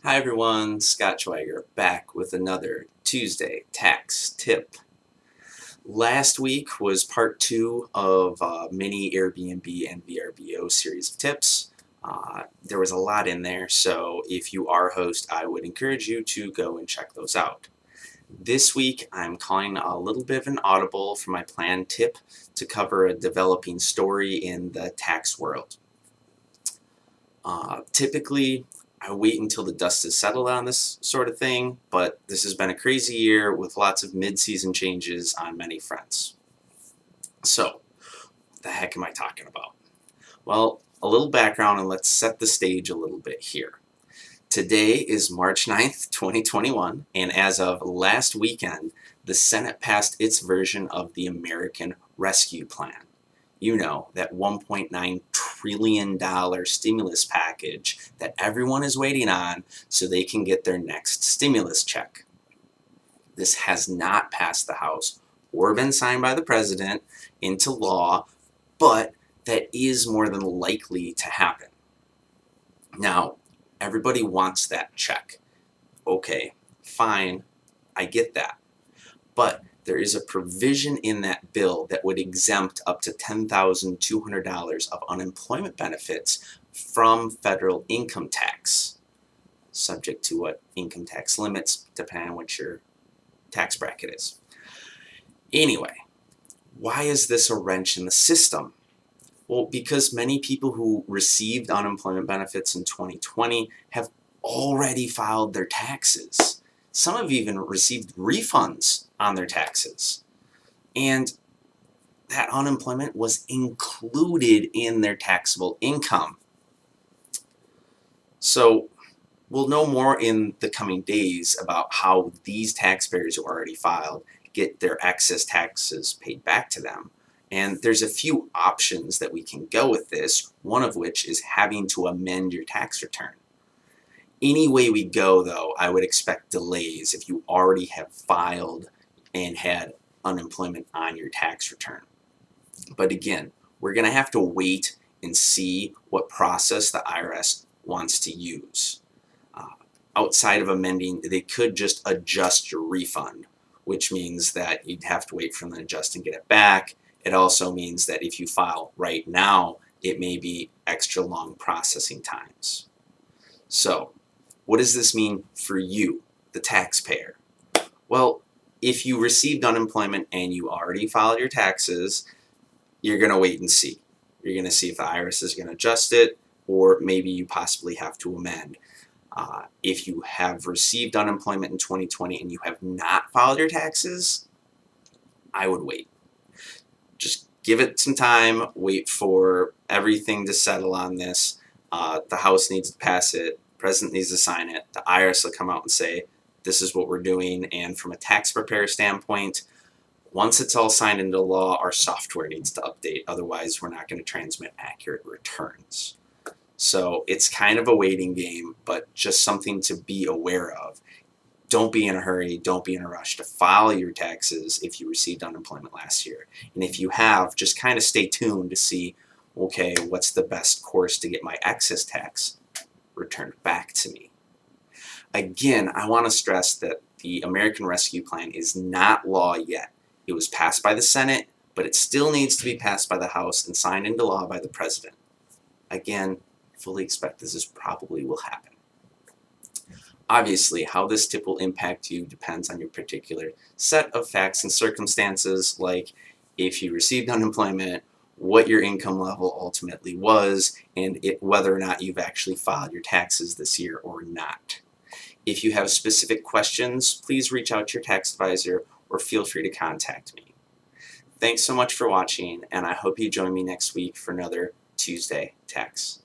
Hi everyone, Scott Schweiger back with another Tuesday tax tip. Last week was part two of a mini Airbnb and VRBO series of tips. There was a lot in there, so if you are a host, I would encourage you to go and check those out. This week, I'm calling a little bit of an audible for my planned tip to cover a developing story in the tax world. Typically, I wait until the dust has settled on this sort of thing, but this has been a crazy year with lots of mid-season changes on many fronts. So, what the heck am I talking about? Well, a little background and let's set the stage a little bit here. Today is March 9th, 2021, and as of last weekend, the Senate passed its version of the American Rescue Plan. You know, that $1.9 trillion stimulus package that everyone is waiting on so they can get their next stimulus check. This has not passed the House or been signed by the president into law, but that is more than likely to happen. Now, everybody wants that check. Okay, fine, I get that. But there is a provision in that bill that would exempt up to $10,200 of unemployment benefits from federal income tax, subject to what income tax limits, depending on what your tax bracket is. Anyway, why is this a wrench in the system? Well, because many people who received unemployment benefits in 2020 have already filed their taxes. Some have even received refunds on their taxes. And that unemployment was included in their taxable income. So we'll know more in the coming days about how these taxpayers who already filed get their excess taxes paid back to them. And there's a few options that we can go with this, one of which is having to amend your tax return. Any way we go, though, I would expect delays if you already have filed and had unemployment on your tax return. But again, we're going to have to wait and see what process the IRS wants to use. Outside of amending, they could just adjust your refund, which means that you'd have to wait for them to adjust and get it back. It also means that if you file right now, it may be extra long processing times. So, what does this mean for you, the taxpayer? Well, if you received unemployment and you already filed your taxes, you're going to wait and see. You're going to see if the IRS is going to adjust it, or maybe you possibly have to amend. If you have received unemployment in 2020 and you have not filed your taxes, I would wait. Just give it some time, wait for everything to settle on this. The House needs to pass it, the President needs to sign it, the IRS will come out and say, this is what we're doing, and from a tax preparer standpoint, once it's all signed into law, our software needs to update, otherwise we're not going to transmit accurate returns. So it's kind of a waiting game, but just something to be aware of. Don't be in a hurry, don't be in a rush to file your taxes if you received unemployment last year. And if you have, just kind of stay tuned to see, okay, what's the best course to get my excess tax returned back to me. Again, I want to stress that the American Rescue Plan is not law yet. It was passed by the Senate, but it still needs to be passed by the House and signed into law by the President. Again, fully expect this is probably will happen. Obviously, how this tip will impact you depends on your particular set of facts and circumstances, like if you received unemployment, what your income level ultimately was, and whether or not you've actually filed your taxes this year or not. If you have specific questions, please reach out to your tax advisor or feel free to contact me. Thanks so much for watching, and I hope you join me next week for another Tuesday Tax